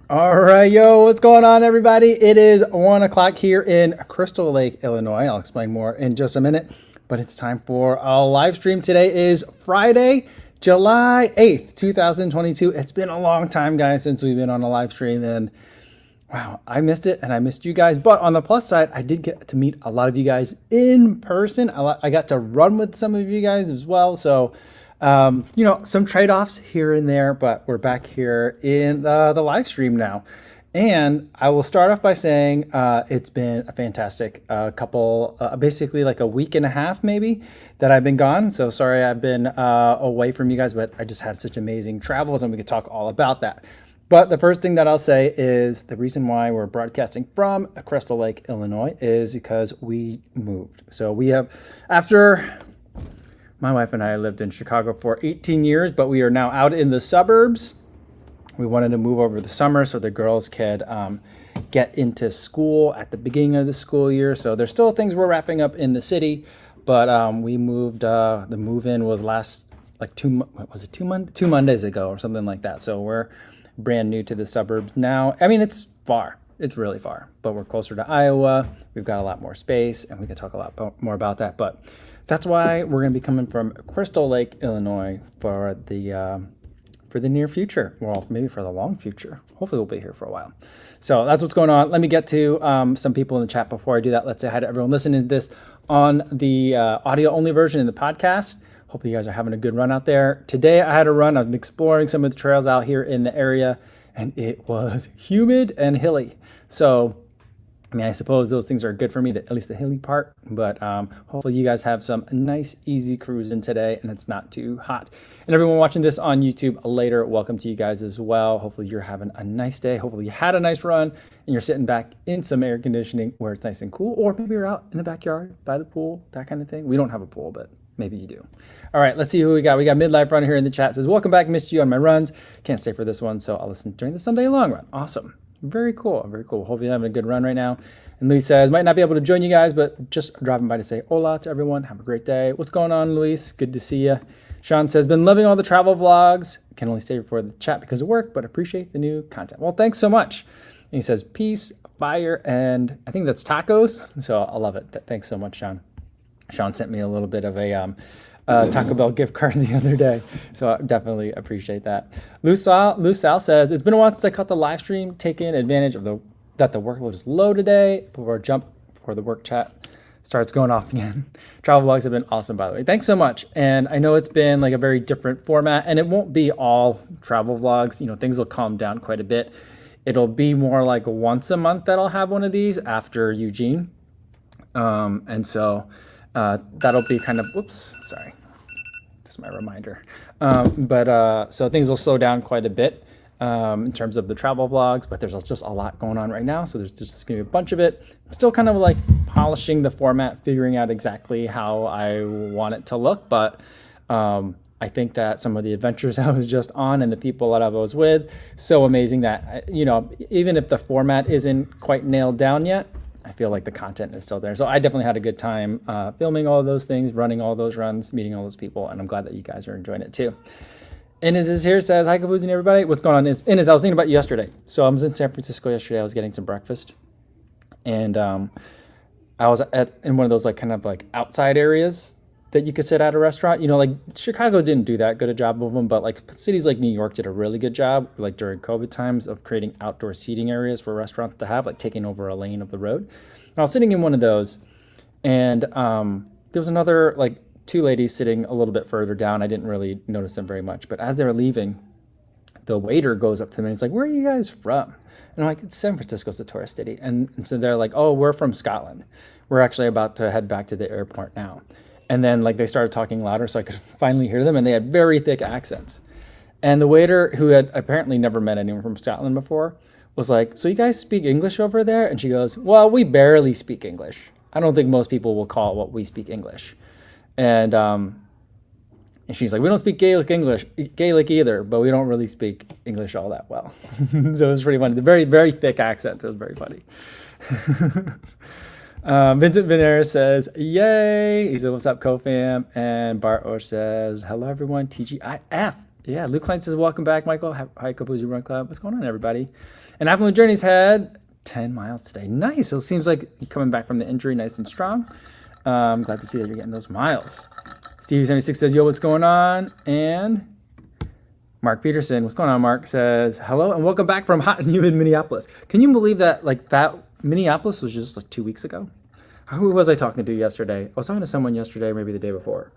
All right, yo, what's going on, everybody? It is 1 o'clock here in Crystal Lake, Illinois. I'll explain more in just a minute, but it's time for a live stream. Today is Friday, July 8th, 2022. It's been a long time, guys, since we've been on a live stream, and wow, I missed it, and I missed you guys. But on the plus side, I did get to meet a lot of you guys in person. I got to run with some of you guys as well, so some trade-offs here and there, but we're back here in the live stream now. And I will start off by saying it's been a fantastic couple, basically like a week and a half maybe that I've been gone. So sorry I've been away from you guys, but I just had such amazing travels and we could talk all about that. But the first thing that I'll say is the reason why we're broadcasting from Crystal Lake, Illinois is because we moved. So we have, after my wife and I lived in Chicago for 18 years, but we are now out in the suburbs. We wanted to move over the summer so the girls could get into school at the beginning of the school year. So there's still things we're wrapping up in the city, but we moved. The move-in was last like 2 Mondays ago or something like that. So we're brand new to the suburbs now. I mean, it's far. It's really far, but we're closer to Iowa. We've got a lot more space, and we can talk a lot more about that. But that's why we're going to be coming from Crystal Lake, Illinois for the near future. Well, maybe for the long future. Hopefully we'll be here for a while. So that's what's going on. Let me get to some people in the chat before I do that. Let's say hi to everyone listening to this on the audio-only version in the podcast. Hopefully you guys are having a good run out there. Today I had a run. I've been exploring some of the trails out here in the area, and it was humid and hilly. So I mean, I suppose those things are good for me, at least the hilly part, but hopefully you guys have some nice, easy cruising today and it's not too hot. And everyone watching this on YouTube later, welcome to you guys as well. Hopefully you're having a nice day. Hopefully you had a nice run and you're sitting back in some air conditioning where it's nice and cool, or maybe you're out in the backyard by the pool, that kind of thing. We don't have a pool, but maybe you do. All right, let's see who we got. We got Midlife Runner here in the chat. It says, welcome back, missed you on my runs. Can't stay for this one, so I'll listen during the Sunday long run. Awesome. Very cool, very cool. Hope you're having a good run right now. And Luis says, might not be able to join you guys, but just dropping by to say hola to everyone. Have a great day. What's going on, Luis? Good to see you. Sean says, been loving all the travel vlogs. Can only stay for the chat because of work, but appreciate the new content. Well, thanks so much. And he says, peace, fire, and I think that's tacos. So I love it. Thanks so much, Sean. Sean sent me a little bit of a Taco Bell gift card the other day, so I definitely appreciate that. Lou Sal says, it's been a while since I caught the live stream, taking advantage of that the workload is low today before the work chat starts going off again. Travel vlogs have been awesome, by the way. Thanks so much. And I know it's been like a very different format, and it won't be all travel vlogs. You know, things will calm down quite a bit. It'll be more like once a month that I'll have one of these after Eugene. And so that'll be kind of, whoops, sorry. That's my reminder. So things will slow down quite a bit in terms of the travel vlogs, but there's just a lot going on right now. So there's just gonna be a bunch of it. I'm still kind of like polishing the format, figuring out exactly how I want it to look. But I think that some of the adventures I was just on and the people that I was with, so amazing that, even if the format isn't quite nailed down yet, I feel like the content is still there. So I definitely had a good time filming all of those things, running all those runs, meeting all those people, and I'm glad that you guys are enjoying it too. Inez is here, says, hi, Kaboozing, everybody. What's going on? Inez, I was thinking about you yesterday. So I was in San Francisco yesterday. I was getting some breakfast, and I was in one of those like kind of like outside areas that you could sit at a restaurant. You know, like Chicago didn't do that good a job of them, but like cities like New York did a really good job, like during COVID times, of creating outdoor seating areas for restaurants to have, like taking over a lane of the road. And I was sitting in one of those, and there was another like two ladies sitting a little bit further down. I didn't really notice them very much, but as they were leaving, the waiter goes up to them and he's like, where are you guys from? And I'm like, it's San Francisco's a tourist city. And so they're like, oh, we're from Scotland. We're actually about to head back to the airport now. And then like they started talking louder so I could finally hear them, and they had very thick accents. And the waiter, who had apparently never met anyone from Scotland before, was like, so you guys speak English over there? And she goes, well, we barely speak English. I don't think most people will call what we speak English. And she's like, we don't speak Gaelic either, but we don't really speak English all that well. So it was pretty funny. The very, very thick accents. It was very funny. Vincent Venera says, yay. He said, what's up, co-fam? And Bart Osh says, hello, everyone. TGIF. Yeah, Luke Klein says, welcome back, Michael. Hi, Kabuzi Run Club. What's going on, everybody? And Affluent Journeys had 10 miles today. Nice. So it seems like you're coming back from the injury nice and strong. Glad to see that you're getting those miles. Stevie76 says, yo, what's going on? And Mark Peterson, what's going on, Mark, says, hello and welcome back from hot and humid Minneapolis. Can you believe that, like, that Minneapolis was just like 2 weeks ago? Who was I talking to yesterday? I was talking to someone yesterday, maybe the day before.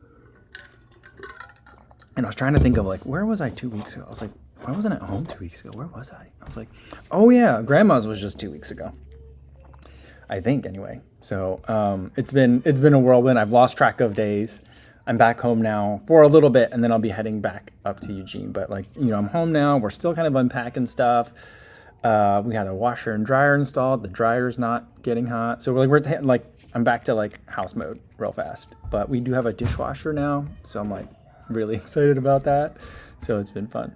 And I was trying to think of, like, where was I 2 weeks ago? I was like, why wasn't I home 2 weeks ago? Where was I? I was like, oh yeah, Grandma's was just 2 weeks ago. I think, anyway. So it's been a whirlwind. I've lost track of days. I'm back home now for a little bit, and then I'll be heading back up to Eugene. But, like, you know, I'm home now. We're still kind of unpacking stuff. We had a washer and dryer installed. The dryer's not getting hot. So I'm back to, like, house mode real fast. But we do have a dishwasher now, so I'm, like, really excited about that. So it's been fun.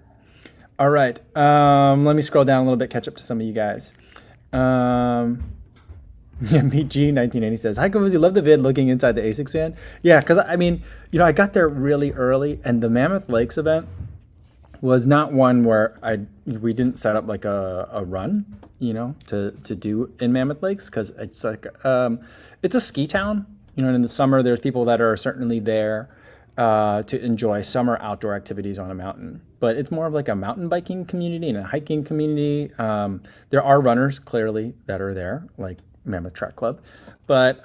All right. Let me scroll down a little bit, catch up to some of you guys. Yeah, BG1980 says, hi, Kavuzi, love the vid looking inside the Asics van. Yeah, because, I mean, you know, I got there really early, and the Mammoth Lakes event was not one where we didn't set up like a run, you know, to do in Mammoth Lakes, because it's like, it's a ski town, you know, and in the summer there's people that are certainly there to enjoy summer outdoor activities on a mountain. But it's more of like a mountain biking community and a hiking community. There are runners, clearly, that are there, like Mammoth Track Club. But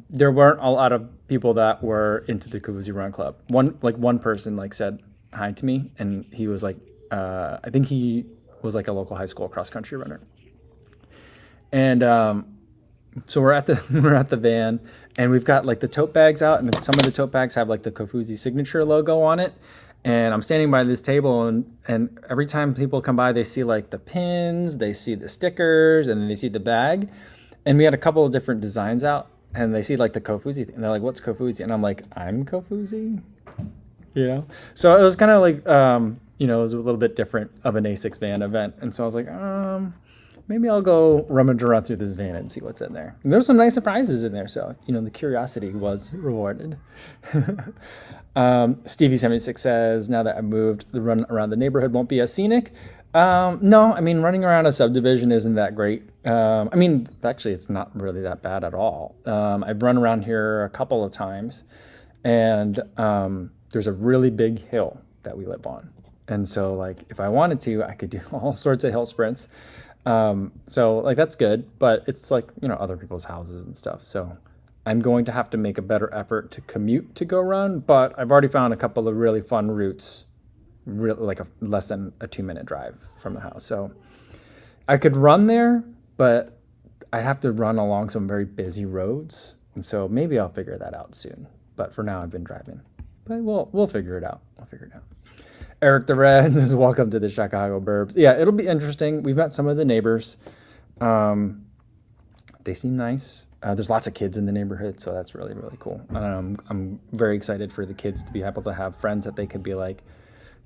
there weren't a lot of people that were into the Kavuzi Run Club. One person like said hi to me, and he was like, I think he was like a local high school cross country runner. And so we're at the van, and we've got like the tote bags out, and some of the tote bags have like the Kofuzi signature logo on it. And I'm standing by this table, and every time people come by, they see like the pins, they see the stickers, and then they see the bag. And we had a couple of different designs out, and they see like the Kofuzi, and they're like, "What's Kofuzi?" And I'm like, "I'm Kofuzi," you know. So it was kind of like, you know, it was a little bit different of an Asics van event, and so I was like, maybe I'll go rummage around through this van and see what's in there. And there's some nice surprises in there, so, you know, the curiosity was rewarded. Stevie76 says, now that I've moved, the run around the neighborhood won't be as scenic. No, I mean, running around a subdivision isn't that great. I mean, actually, it's not really that bad at all. I've run around here a couple of times, and there's a really big hill that we live on. And so, like, if I wanted to, I could do all sorts of hill sprints. So like that's good, but it's like, you know, other people's houses and stuff. So I'm going to have to make a better effort to commute to go run, but I've already found a couple of really fun routes, really like less than a 2-minute drive from the house. So I could run there, but I'd have to run along some very busy roads. And so maybe I'll figure that out soon. But for now I've been driving, but we'll figure it out. We'll figure it out. Eric the Red says, welcome to the Chicago Burbs. Yeah, it'll be interesting. We've met some of the neighbors. They seem nice. There's lots of kids in the neighborhood, so that's really, really cool. I'm very excited for the kids to be able to have friends that they could be like,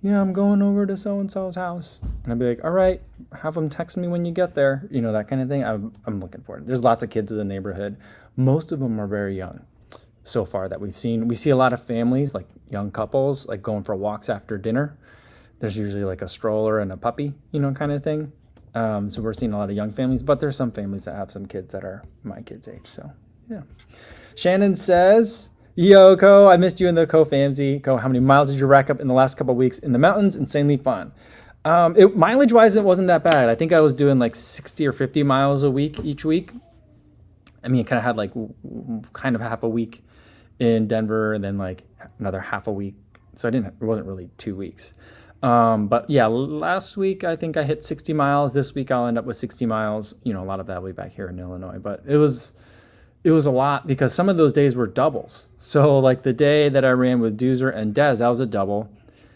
yeah, I'm going over to so-and-so's house. And I'd be like, all right, have them text me when you get there. You know, that kind of thing. I'm looking for it. There's lots of kids in the neighborhood. Most of them are very young. So far that we've seen, we see a lot of families, like young couples, like going for walks after dinner. There's usually like a stroller and a puppy, you know, kind of thing. So we're seeing a lot of young families, but there's some families that have some kids that are my kids' age. So yeah. Shannon says, yo, Ko, I missed you in the Ko famzy. Ko, how many miles did you rack up in the last couple of weeks in the mountains? Insanely fun. Mileage wise, it wasn't that bad. I think I was doing like 60 or 50 miles a week each week. I mean, I kind of had like kind of half a week in Denver and then like another half a week. So it wasn't really 2 weeks. But yeah, last week I think I hit 60 miles. This week I'll end up with 60 miles. You know, a lot of that will be back here in Illinois, but it was a lot because some of those days were doubles. So like the day that I ran with Doozer and Dez, that was a double.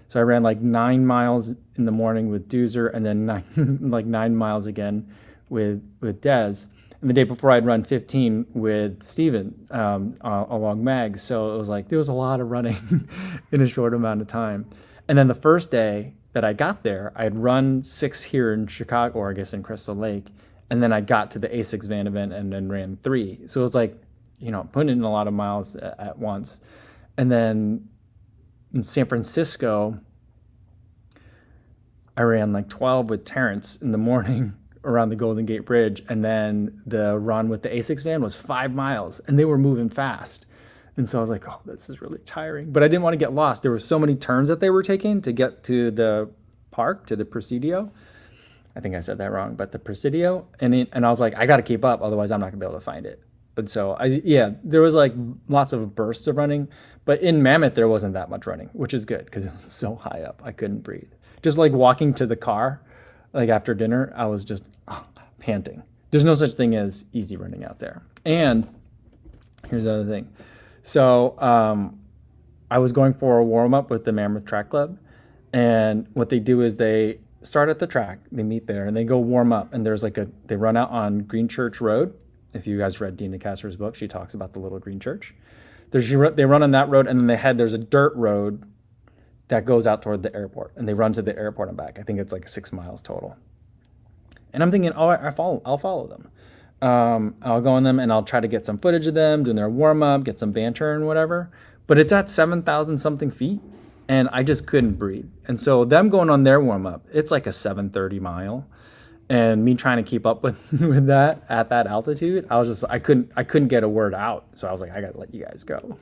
So I ran like 9 miles in the morning with Doozer and then 9 miles again with Dez. And the day before I'd run 15 with Steven along Mags. So it was like, there was a lot of running in a short amount of time. And then the first day that I got there, I had run 6 here in Chicago, or I guess in Crystal Lake. And then I got to the Asics van event and then ran 3. So it was like, you know, putting in a lot of miles at once. And then in San Francisco, I ran like 12 with Terrence in the morning around the Golden Gate Bridge, and then the run with the Asics van was 5 miles, and they were moving fast. And so I was like, oh, this is really tiring. But I didn't want to get lost. There were so many turns that they were taking to get to the park, to the Presidio. I think I said that wrong, but the Presidio. And I was like, I got to keep up, otherwise I'm not going to be able to find it. And so, there was like lots of bursts of running. But in Mammoth, there wasn't that much running, which is good because it was so high up. I couldn't breathe. Just like walking to the car, like after dinner, I was just panting. There's no such thing as easy running out there. And here's the other thing. So I was going for a warm up with the Mammoth Track Club. And what they do is they start at the track, they meet there, and they go warm up. And there's they run out on Green Church Road. If you guys read Dina Casser's book, she talks about the little green church. They run on that road, and then there's a dirt road that goes out toward the airport, and they run to the airport and back. I think it's like 6 miles total. And I'm thinking, oh, I'll follow them. I'll go on them, and I'll try to get some footage of them doing their warm up, get some banter and whatever. But it's at 7,000 something feet, and I just couldn't breathe. And so them going on their warm up, it's like a 730 mile. And me trying to keep up with that at that altitude, I couldn't get a word out. So I was like, I gotta let you guys go.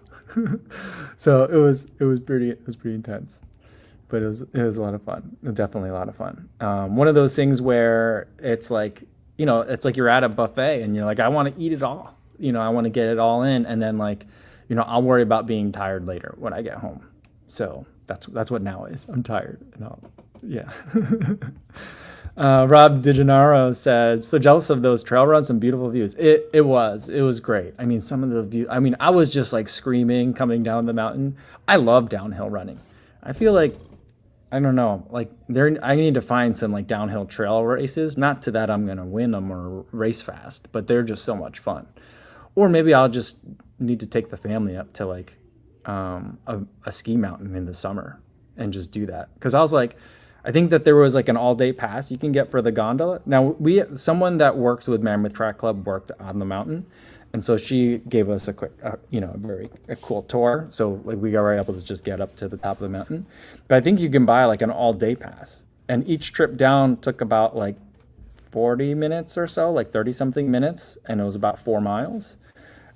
So it was pretty intense, but it was a lot of fun. Definitely a lot of fun. One of those things where it's like, it's like you're at a buffet and you're like, I want to eat it all. I want to get it all in, and then like, I'll worry about being tired later when I get home. So that's what now is. I'm tired. Yeah. Rob DiGennaro said, so jealous of those trail runs and beautiful views. It was great. I mean, some of the views, I was just like screaming coming down the mountain. I love downhill running. I feel like, I don't know, like I need to find some like downhill trail races. Not to that I'm going to win them or race fast, but they're just so much fun. Or maybe I'll just need to take the family up to like a ski mountain in the summer and just do that. Because I think that there was like an all-day pass you can get for the gondola. Now, someone that works with Mammoth Track Club worked on the mountain, and so she gave us a quick, a cool tour. So like we were able to just get up to the top of the mountain. But I think you can buy like an all-day pass, and each trip down took about like 40 minutes or so, like 30-something minutes, and it was about 4 miles.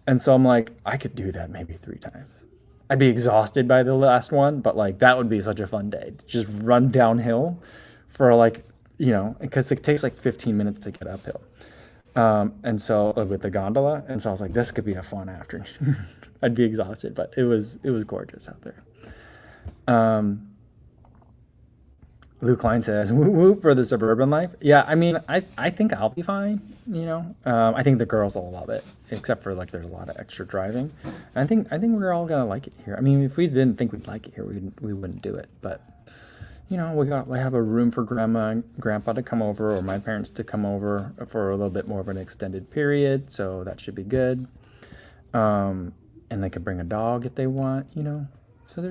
And so I'm like, I could do that maybe 3 times. I'd be exhausted by the last one, but like that would be such a fun day. Just run downhill for like, because it takes like 15 minutes to get uphill. And so with the gondola, and so I was like, this could be a fun afternoon. I'd be exhausted, but it was gorgeous out there. Lou Klein says, whoop whoop for the suburban life. Yeah, I think I'll be fine, I think the girls will love it, except for like there's a lot of extra driving. And I think we're all gonna like it here. If we didn't think we'd like it here, we wouldn't do it. But we have a room for grandma and grandpa to come over, or my parents to come over for a little bit more of an extended period, so that should be good. And they could bring a dog if they want, So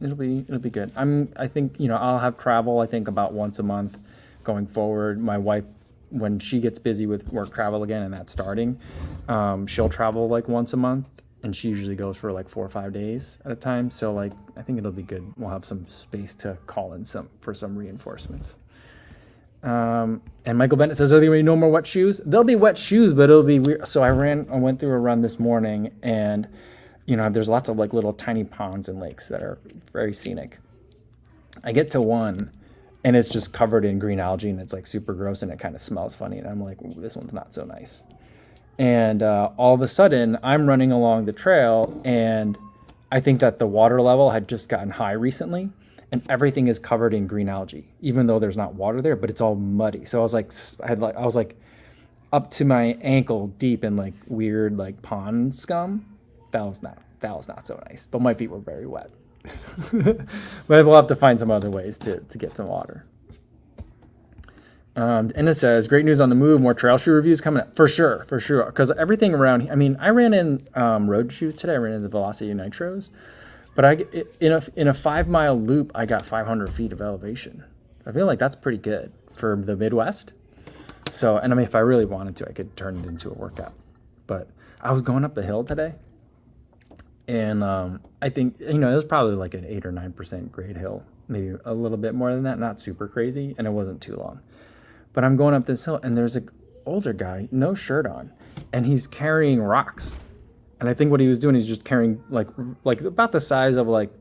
it'll be good. I think I'll have travel. I think about once a month going forward. My wife, when she gets busy with work travel again, and that's starting, she'll travel like once a month, and she usually goes for like 4 or 5 days at a time. So like I think it'll be good. We'll have some space to call in for some reinforcements. And Michael Bennett says, are there going to be no more wet shoes? There'll be wet shoes, but it'll be weird. So I went through a run this morning, and there's lots of like little tiny ponds and lakes that are very scenic. I get to one, and it's just covered in green algae, and it's like super gross, and it kind of smells funny. And I'm like, ooh, this one's not so nice. And all of a sudden, I'm running along the trail, and I think that the water level had just gotten high recently, and everything is covered in green algae, even though there's not water there, but it's all muddy. So I was like up to my ankle deep in like weird like pond scum. That was not so nice, but my feet were very wet. But we'll have to find some other ways to get some water. And it says, great news on the move, more trail shoe reviews coming up. For sure. Because everything around, I ran in road shoes today. I ran in the Velocity Nitros. But in a 5 mile loop, I got 500 feet of elevation. I feel like that's pretty good for the Midwest. So, and if I really wanted to, I could turn it into a workout. But I was going up the hill today, And I think, it was probably like an 8 or 9% grade hill, maybe a little bit more than that, not super crazy, and it wasn't too long. But I'm going up this hill, and there's an older guy, no shirt on, and he's carrying rocks. And I think what he was doing is just carrying like about the size of like,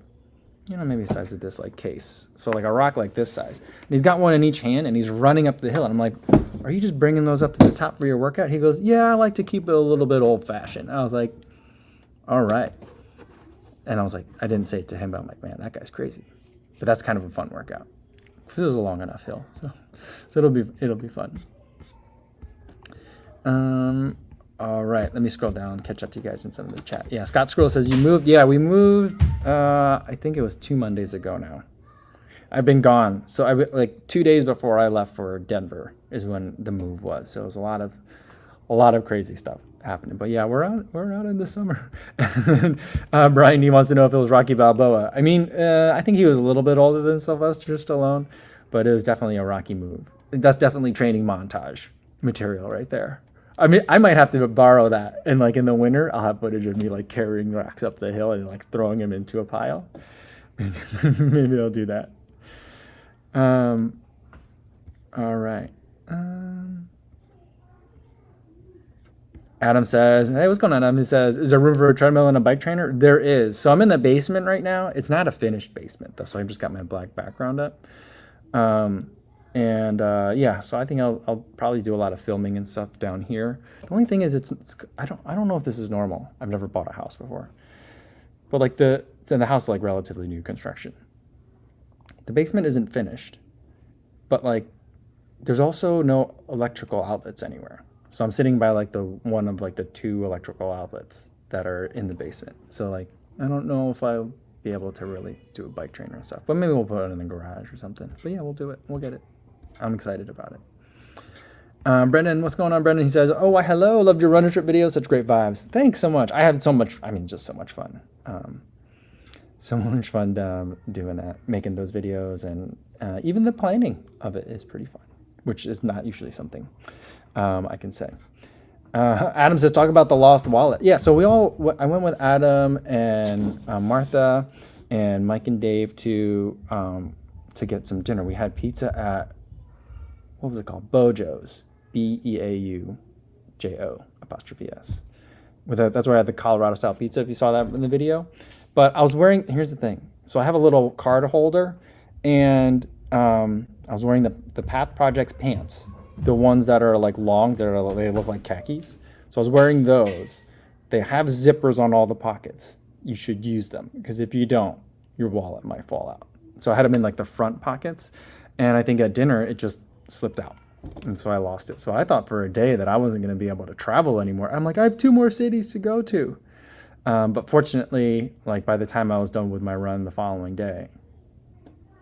maybe the size of this like case. So like a rock like this size. And he's got one in each hand, and he's running up the hill. And I'm like, are you just bringing those up to the top for your workout? He goes, yeah, I like to keep it a little bit old fashioned. I was like, all right. And I was like, I didn't say it to him, but I'm like, man, that guy's crazy. But that's kind of a fun workout. It was a long enough hill, so it'll be fun. All right, let me scroll down, catch up to you guys in some of the chat. Yeah, Scott Scroll says you moved. Yeah, we moved. I think it was 2 Mondays ago now. I've been gone, so I like 2 days before I left for Denver is when the move was. So it was a lot of crazy stuff happening. But yeah, we're out in the summer. Brian, he wants to know if it was Rocky Balboa. I mean, I think he was a little bit older than Sylvester Stallone, but it was definitely a Rocky move. That's definitely training montage material right there. I mean, I might have to borrow that, and like in the winter, I'll have footage of me like carrying rocks up the hill and like throwing them into a pile. Maybe I'll do that. All right. Adam says, hey, what's going on, Adam? He says, is there room for a treadmill and a bike trainer? There is. So I'm in the basement right now. It's not a finished basement, though, so I've just got my black background up. Yeah, so I think I'll probably do a lot of filming and stuff down here. The only thing is, I don't know if this is normal. I've never bought a house before, but like the house is like relatively new construction. The basement isn't finished, but like there's also no electrical outlets anywhere. So I'm sitting by like the one of like the 2 electrical outlets that are in the basement. So like I don't know if I'll be able to really do a bike trainer and stuff, but maybe we'll put it in the garage or something. But yeah, we'll do it. We'll get it. I'm excited about it. Brendan, what's going on, Brendan? He says, oh, why, hello. Loved your runner trip videos. Such great vibes. Thanks so much. I had so much, just so much fun. So much fun doing that, making those videos. And even the planning of it is pretty fun, which is not usually something I can say. Adam says, talk about the lost wallet. Yeah, so I went with Adam and Martha and Mike and Dave to get some dinner. We had pizza at, what was it called? Bojo's, Beaujo''. That's where I had the Colorado style pizza, if you saw that in the video. But I was wearing, here's the thing. So I have a little card holder, and I was wearing the Path Project's pants, the ones that are like long, they look like khakis. So I was wearing those. They have zippers on all the pockets. You should use them, because if you don't, your wallet might fall out. So I had them in like the front pockets, and I think at dinner it just slipped out, and so I lost it. So I thought for a day that I wasn't going to be able to travel anymore. I'm like, I have 2 more cities to go to. But fortunately, like by the time I was done with my run the following day,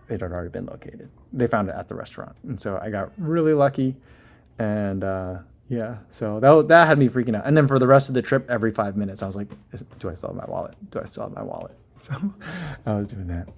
it had already been located. They found it at the restaurant, and so I got really lucky. And yeah, so that had me freaking out. And then for the rest of the trip, every 5 minutes, I was like, do I still have my wallet? Do I still have my wallet? So I was doing that.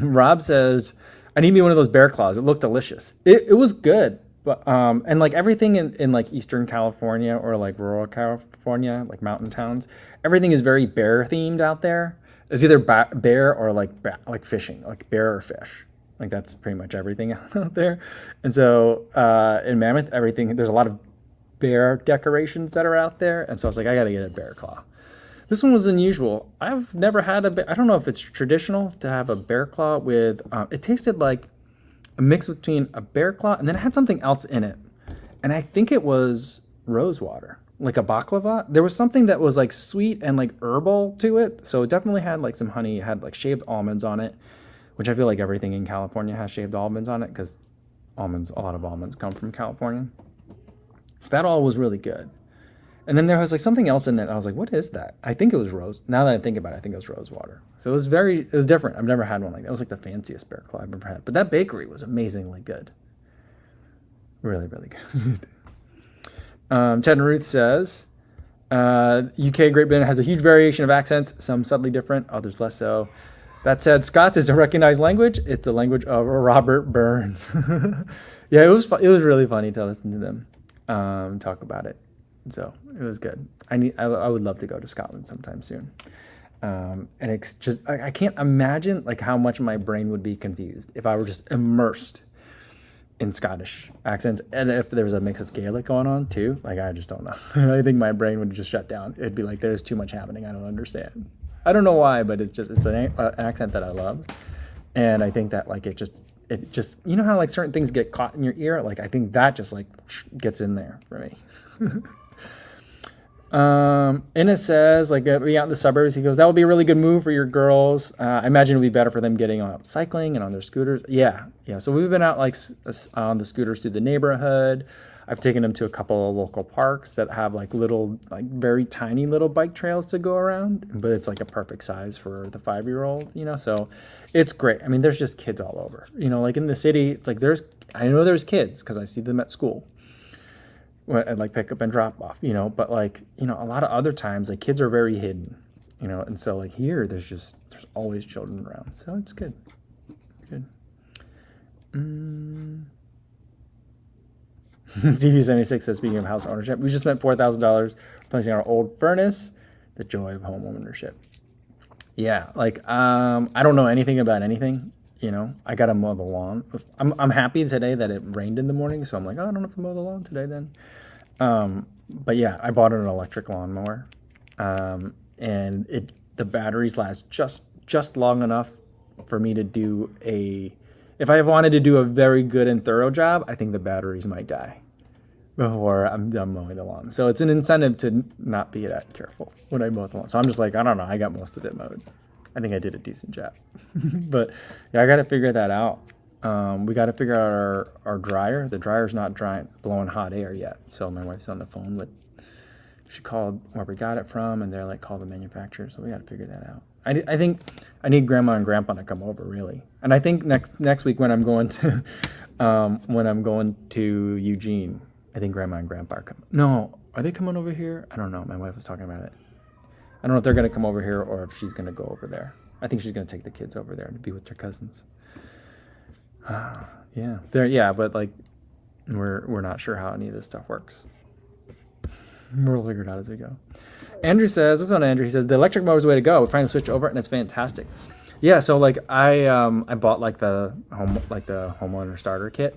Rob says, I need me one of those bear claws. It looked delicious. It was good. But and like everything in like Eastern California or like rural California, like mountain towns, everything is very bear themed out there. It's either bear or like fishing, like bear or fish. Like that's pretty much everything out there. And so in Mammoth, there's a lot of bear decorations that are out there. And so I was like, I got to get a bear claw. This one was unusual. I've never had I don't know if it's traditional to have a bear claw with, it tasted like a mix between a bear claw and then it had something else in it. And I think it was rose water, like a baklava. There was something that was like sweet and like herbal to it. So it definitely had like some honey. It had like shaved almonds on it, which I feel like everything in California has shaved almonds on it because a lot of almonds come from California. That all was really good. And then there was like something else in it. I was like, what is that? I think it was rose. Now that I think about it, I think it was rose water. So it was different. I've never had one like that. It was like the fanciest bear claw I've ever had. But that bakery was amazingly good. Really, really good. Chad and Ruth says, UK Great Britain has a huge variation of accents, some subtly different, others less so. That said, Scots is a recognized language. It's the language of Robert Burns. Yeah, it was really funny to listen to them talk about it. So it was good. I would love to go to Scotland sometime soon. And it's just, I can't imagine like how much my brain would be confused if I were just immersed in Scottish accents, and if there was a mix of Gaelic going on too. Like, I just don't know. I think my brain would just shut down. It'd be like, there's too much happening. I don't understand. I don't know why, but it's an accent that I love. And I think that like, it just, you know how like certain things get caught in your ear? Like, I think that just like gets in there for me. And it says like being out in the suburbs, he goes, that would be a really good move for your girls. I imagine it would be better for them getting out cycling and on their scooters. Yeah. So we've been out like on the scooters through the neighborhood. I've taken them to a couple of local parks that have like little, like very tiny little bike trails to go around, but it's like a perfect size for the 5-year-old, you know? So it's great. I mean, there's just kids all over, you know, like in the city, it's like I know there's kids because I see them at school. And like pick up and drop off, you know, but like, you know, a lot of other times like kids are very hidden, you know, and so like here there's always children around, so it's good. It's good. CV76 says, speaking of house ownership, we just spent $4,000 replacing our old furnace. The joy of home ownership. Yeah, like I don't know anything about anything. You know, I got to mow the lawn. I'm happy today that it rained in the morning, so I'm like, oh, I don't have to mow the lawn today then. But yeah, I bought an electric lawnmower, and the batteries last just long enough for me to do if I wanted to do a very good and thorough job, I think the batteries might die before I'm done mowing the lawn. So it's an incentive to not be that careful when I mow the lawn. So I'm just like, I don't know, I got most of it mowed. I think I did a decent job. But yeah, I got to figure that out. We got to figure out our dryer. The dryer's not blowing hot air yet. So my wife's on the phone she called where we got it from, and they're like, call the manufacturer. So we got to figure that out. I think I need Grandma and Grandpa to come over, really. And I think next week when I'm going to Eugene, I think Grandma and Grandpa are coming. No, are they coming over here? I don't know. My wife was talking about it. I don't know if they're going to come over here or if she's going to go over there. I think she's going to take the kids over there to be with their cousins. Yeah, but like we're not sure how any of this stuff works. We'll figure it out as we go. Andrew says, what's on Andrew? He says, the electric mower is the way to go. We finally switched over and it's fantastic. Yeah, so like I bought like the homeowner starter kit,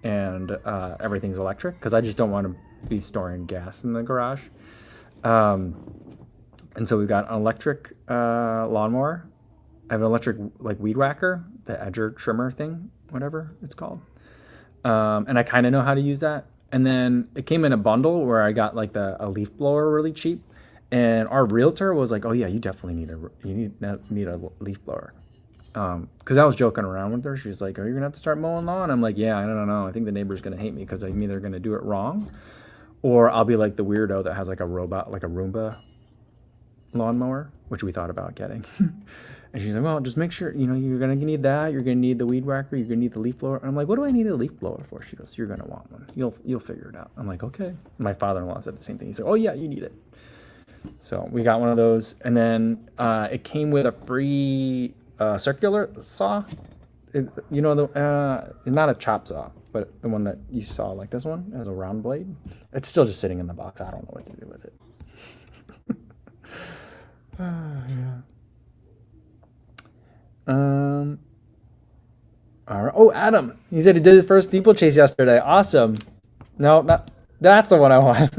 and everything's electric because I just don't want to be storing gas in the garage. And so we've got an electric lawnmower. I have an electric like weed whacker, the edger trimmer thing, whatever it's called. And I kind of know how to use that. And then it came in a bundle where I got like a leaf blower really cheap. And our realtor was like, oh yeah, you definitely need a leaf blower. Because I was joking around with her. She's like, oh, you're going to have to start mowing lawn? I'm like, yeah, I don't know. I think the neighbor's going to hate me because I'm either going to do it wrong or I'll be like the weirdo that has like a robot, like a Roomba lawnmower, which we thought about getting. And she's like, well, just make sure, you know, you're going to need that. You're going to need the weed whacker. You're going to need the leaf blower. And I'm like, what do I need a leaf blower for? She goes, you're going to want one. You'll figure it out. I'm like, okay. My father-in-law said the same thing. He said, oh yeah, you need it. So we got one of those. And then it came with a free circular saw. You know, not a chop saw, but the one that you saw, like this one, it has a round blade. It's still just sitting in the box. I don't know what to do with it. Yeah. All right. Oh, Adam. He said he did his first steeplechase yesterday. Awesome. No, that's the one I want.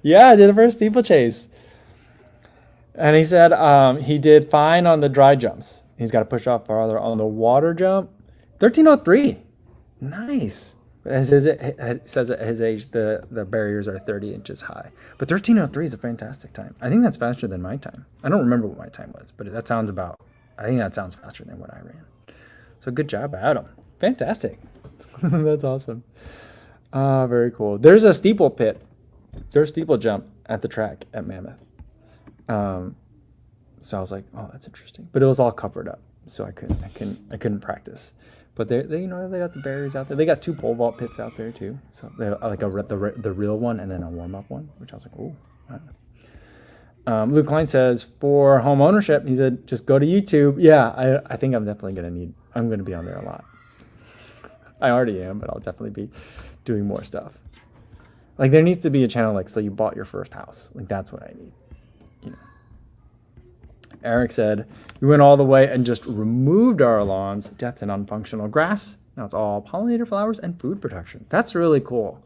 Yeah, I did the first steeplechase. And he said he did fine on the dry jumps. He's got to push off farther on the water jump. 13:03. Nice. But it says at his age, the barriers are 30 inches high. But 13:03 is a fantastic time. I think that's faster than my time. I don't remember what my time was, but I think that sounds faster than what I ran. So good job, Adam. Fantastic. That's awesome. Very cool. There's a steeple pit. There's steeple jump at the track at Mammoth. So I was like, oh, that's interesting. But it was all covered up, so I couldn't practice. But they got the barriers out there. They got 2 pole vault pits out there too. So they have like the real one and then a warm up one, which I was like, oh. Luke Klein says, for home ownership, he said, just go to YouTube. Yeah, I think I'm definitely I'm going to be on there a lot. I already am, but I'll definitely be doing more stuff. Like there needs to be a channel like, so you bought your first house. Like that's what I need. You know. Eric said, we went all the way and just removed our lawns, death and unfunctional grass. Now it's all pollinator flowers and food production. That's really cool.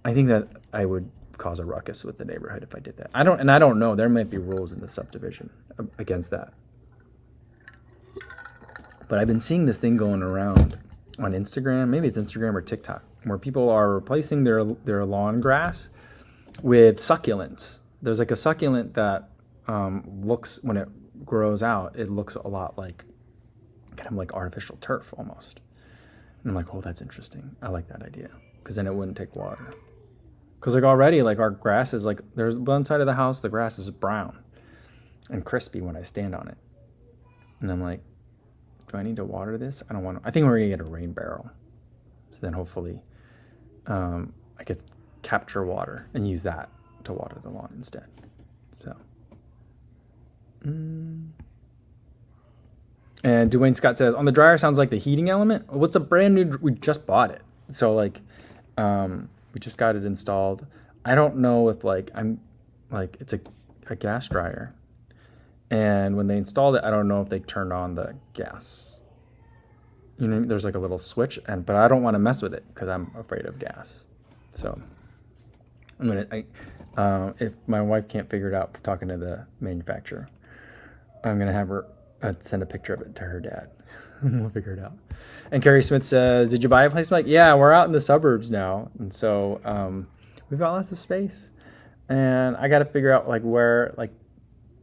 I think that I would cause a ruckus with the neighborhood if I did that. I don't know. There might be rules in the subdivision against that. But I've been seeing this thing going around on Instagram. Maybe it's Instagram or TikTok, where people are replacing their lawn grass with succulents. There's like a succulent that looks, when it grows out, it looks a lot like kind of like artificial turf almost. And I'm like, oh, that's interesting. I like that idea, because then it wouldn't take water. Because like already, like our grass is like, there's one side of the house, the grass is brown and crispy when I stand on it. And I'm like, do I need to water this? I don't want to. I think we're going to get a rain barrel. So then hopefully I could capture water and use that to water the lawn instead. So. And Dwayne Scott says, on the dryer sounds like the heating element. What's a brand new, we just bought it. So like, we just got it installed. I don't know if like, it's a gas dryer. And when they installed it, I don't know if they turned on the gas. You know, there's like a little switch, but I don't want to mess with it because I'm afraid of gas. So I'm gonna, if my wife can't figure it out talking to the manufacturer, I'm gonna have her send a picture of it to her dad. We'll figure it out. And Carrie Smith says, did you buy a place? I'm like, yeah, we're out in the suburbs now. And so we've got lots of space. And I got to figure out like where, like,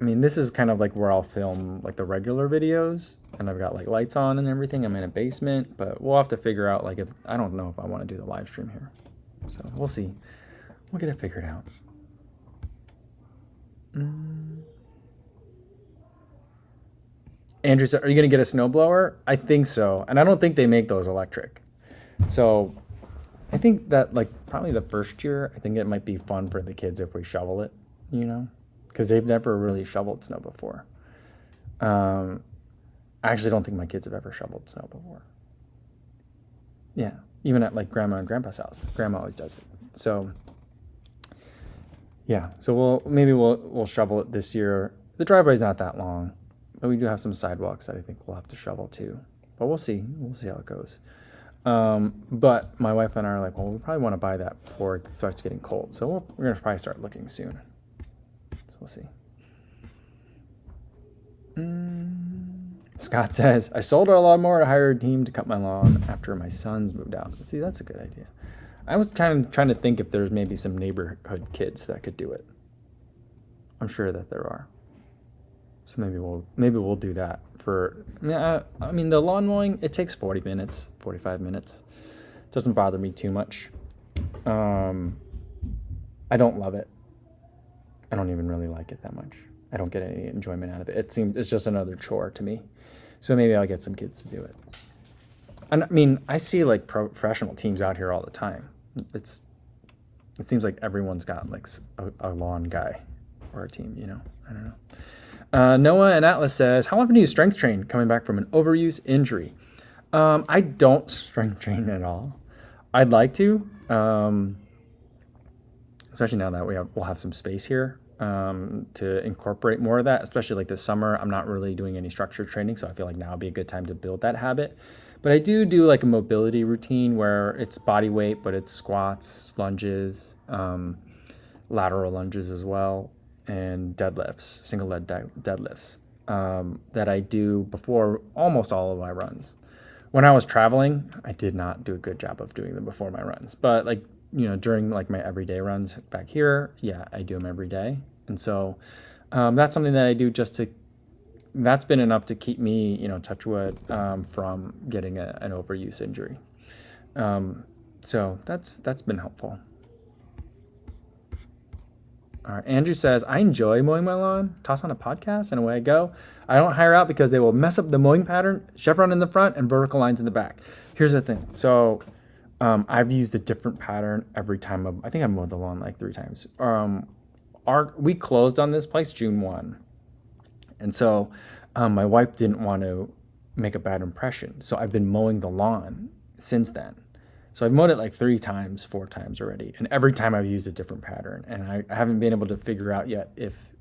I mean, this is kind of like where I'll film like the regular videos. And I've got like lights on and everything. I'm in a basement, but we'll have to figure out like, if I don't know if I want to do the live stream here. So we'll see. We'll get it figured out. Andrew said, are you going to get a snowblower? I think so. And I don't think they make those electric. So I think that like probably the first year, I think it might be fun for the kids if we shovel it, you know, because they've never really shoveled snow before. I actually don't think my kids have ever shoveled snow before. Yeah. Even at like grandma and grandpa's house, grandma always does it. So yeah. So we'll shovel it this year. The driveway's not that long. But we do have some sidewalks that I think we'll have to shovel too. But we'll see. We'll see how it goes. But my wife and I are like, well, we probably want to buy that before it starts getting cold. So we're going to probably start looking soon. So we'll see. Scott says, I sold our lawnmower to hire a team to cut my lawn after my sons moved out. See, that's a good idea. I was trying to think if there's maybe some neighborhood kids that could do it. I'm sure that there are. So maybe we'll do that for, I mean, the lawn mowing, it takes 40 minutes, 45 minutes. It doesn't bother me too much. I don't love it. I don't even really like it that much. I don't get any enjoyment out of it. It's just another chore to me. So maybe I'll get some kids to do it. And I mean, I see like professional teams out here all the time. It seems like everyone's got like a lawn guy or a team, you know, I don't know. Noah and Atlas says, how often do you strength train coming back from an overuse injury? I don't strength train at all. I'd like to, especially now that we'll have some space here to incorporate more of that, especially like this summer. I'm not really doing any structured training, so I feel like now would be a good time to build that habit. But I do like a mobility routine where it's body weight, but it's squats, lunges, lateral lunges as well, and deadlifts, single leg deadlifts that I do before almost all of my runs. When I was traveling, I did not do a good job of doing them before my runs, but like, you know, during like my everyday runs back here, yeah, I do them every day. And so that's something that I do that's been enough to keep me, you know, touch wood, from getting an overuse injury. So that's been helpful. All right, Andrew says, I enjoy mowing my lawn, toss on a podcast, and away I go. I don't hire out because they will mess up the mowing pattern, chevron in the front, and vertical lines in the back. Here's the thing. So I've used a different pattern every time. I think I've mowed the lawn like 3 times. We closed on this place June 1. And so my wife didn't want to make a bad impression. So I've been mowing the lawn since then. So I've mowed it like 4 times already. And every time I've used a different pattern. And I haven't been able to figure out yet if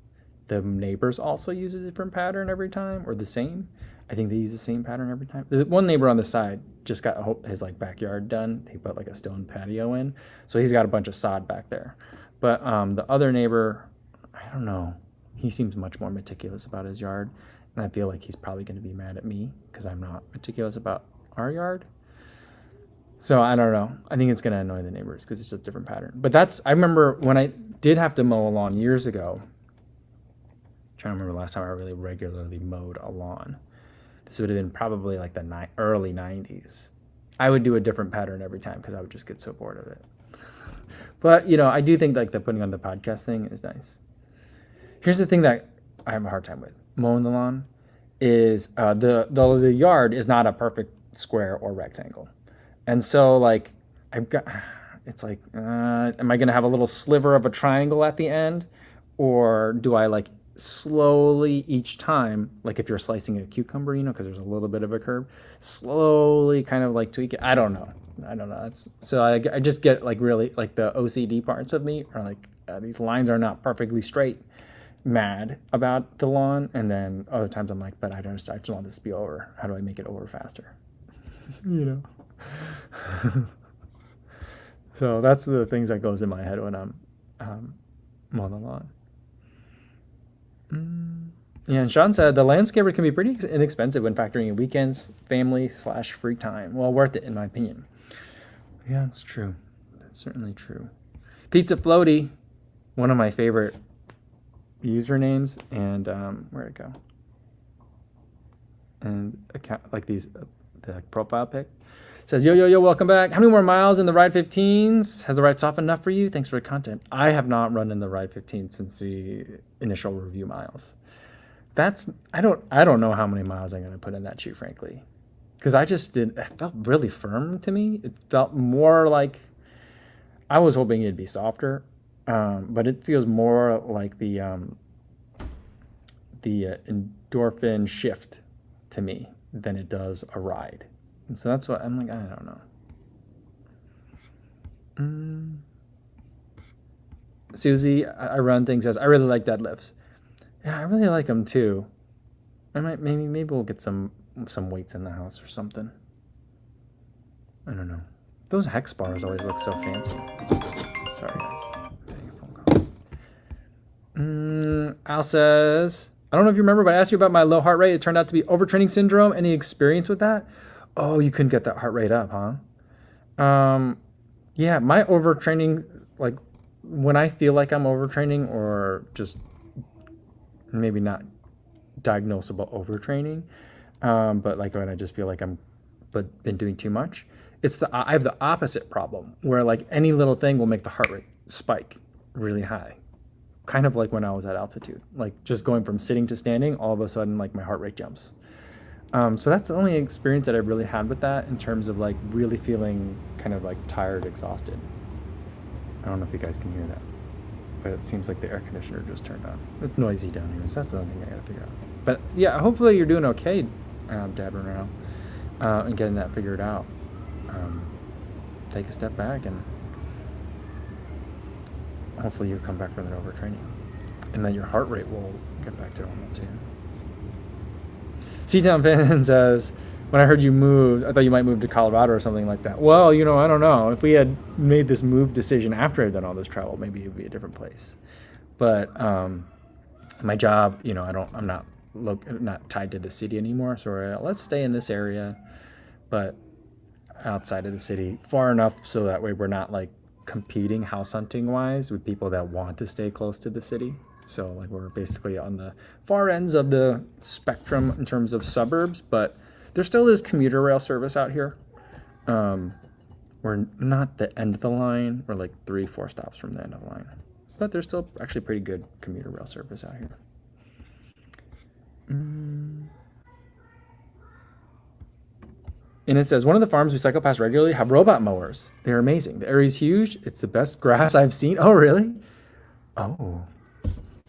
the neighbors also use a different pattern every time or the same. I think they use the same pattern every time. The one neighbor on the side just got his like backyard done. He put like a stone patio in. So he's got a bunch of sod back there. But the other neighbor, I don't know. He seems much more meticulous about his yard. And I feel like he's probably going to be mad at me because I'm not meticulous about our yard. So I don't know. I think it's going to annoy the neighbors because it's a different pattern. But I remember when I did have to mow a lawn years ago. I'm trying to remember the last time I really regularly mowed a lawn. This would have been probably like the early 90s. I would do a different pattern every time because I would just get so bored of it. But, I do think like the putting on the podcast thing is nice. Here's the thing that I have a hard time with mowing the lawn is the yard is not a perfect square or rectangle. And so like am I going to have a little sliver of a triangle at the end, or do I like slowly each time, like if you're slicing a cucumber, because there's a little bit of a curve, slowly kind of like tweak it. I don't know. So I just get like really like the OCD parts of me are like these lines are not perfectly straight, mad about the lawn. And then other times I'm like, but I just want this to be over. How do I make it over faster? So that's the things that goes in my head when I'm mowing the lawn. Yeah, and Sean said the landscaper can be pretty inexpensive when factoring in weekends, family/free time. Well, worth it in my opinion. Yeah, it's true. That's certainly true. Pizza Floaty, one of my favorite usernames, and where'd it go? And account like the profile pic says, yo, welcome back. How many more miles in the Ride 15s? Has the ride softened enough for you? Thanks for the content. I have not run in the Ride 15 since the initial review miles. I don't know how many miles I'm going to put in that shoe, frankly, because it felt really firm to me. It felt more like, I was hoping it'd be softer, but it feels more like the endorphin shift to me than it does a ride. And so that's what I'm like, I don't know. Susie, I run things, says, I really like deadlifts. Yeah, I really like them too. Maybe we'll get some weights in the house or something. I don't know. Those hex bars always look so fancy. Sorry guys, I'm getting a phone call. Al says, I don't know if you remember, but I asked you about my low heart rate. It turned out to be overtraining syndrome. Any experience with that? Oh, you couldn't get that heart rate up, huh? Yeah, my overtraining, like when I feel like I'm overtraining or just maybe not diagnosable overtraining, but like when I just feel like been doing too much, I have the opposite problem where like any little thing will make the heart rate spike really high. Kind of like when I was at altitude, like just going from sitting to standing, all of a sudden like my heart rate jumps. So that's the only experience that I really had with that in terms of like really feeling kind of like tired, exhausted. I don't know if you guys can hear that, but it seems like the air conditioner just turned on. It's noisy down here, so that's the only thing I gotta figure out. But yeah, hopefully you're doing okay, Dad now, and getting that figured out. Take a step back and hopefully you'll come back from that overtraining, and then your heart rate will get back to normal too. C-Town Fan says, when I heard you moved, I thought you might move to Colorado or something like that. Well, I don't know. If we had made this move decision after I'd done all this travel, maybe it would be a different place. But my job, I'm not tied to the city anymore. So let's stay in this area, but outside of the city, far enough so that way we're not like competing house hunting wise with people that want to stay close to the city. So like we're basically on the far ends of the spectrum in terms of suburbs, but there still is commuter rail service out here. We're not the end of the line. We're like 3-4 stops from the end of the line, but there's still actually pretty good commuter rail service out here. And it says, one of the farms we cycle past regularly have robot mowers. They're amazing. The area's huge. It's the best grass I've seen. Oh, really? Oh.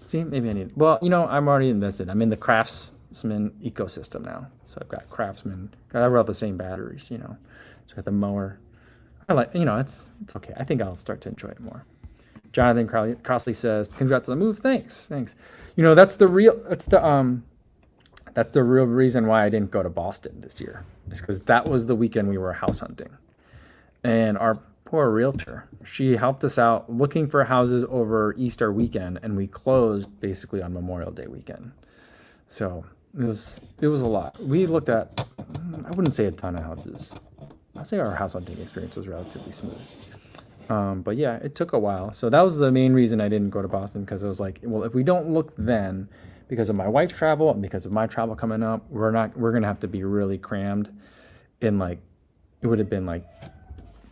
See, maybe I need... Well, I'm already invested. I'm in the Craftsman ecosystem now. So I've got Craftsman. I have all the same batteries, So I got the mower. I like, it's okay. I think I'll start to enjoy it more. Jonathan Crossley says, "Congrats on the move. Thanks, thanks." That's the real reason why I didn't go to Boston this year. Is because that was the weekend we were house hunting, and our poor realtor, she helped us out looking for houses over Easter weekend, and we closed basically on Memorial Day weekend. So it was a lot. We looked at, I wouldn't say a ton of houses. I'll say our house hunting experience was relatively smooth. But yeah, it took a while. So that was the main reason I didn't go to Boston, because it was like, well, if we don't look then, because of my wife's travel and because of my travel coming up, we're gonna have to be really crammed in, like, it would have been like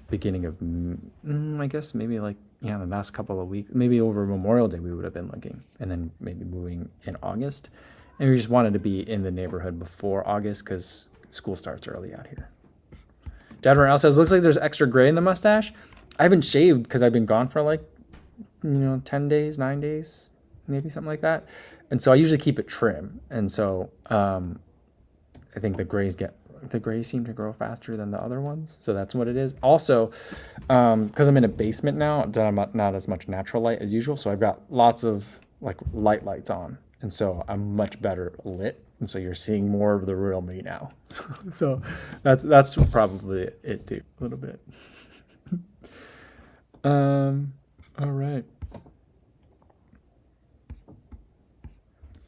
beginning of, I guess maybe like, yeah, the last couple of weeks, maybe over Memorial Day we would have been looking, and then maybe moving in August. And we just wanted to be in the neighborhood before August because school starts early out here. Dad Morale says, "Looks like there's extra gray in the mustache." I haven't shaved because I've been gone for like, 10 days, 9 days, maybe something like that. And so I usually keep it trim. And so I think the grays seem to grow faster than the other ones. So that's what it is. Also, because I'm in a basement now, I'm not as much natural light as usual. So I've got lots of like lights on. And so I'm much better lit. And so you're seeing more of the real me now. So that's probably it too, a little bit. All right.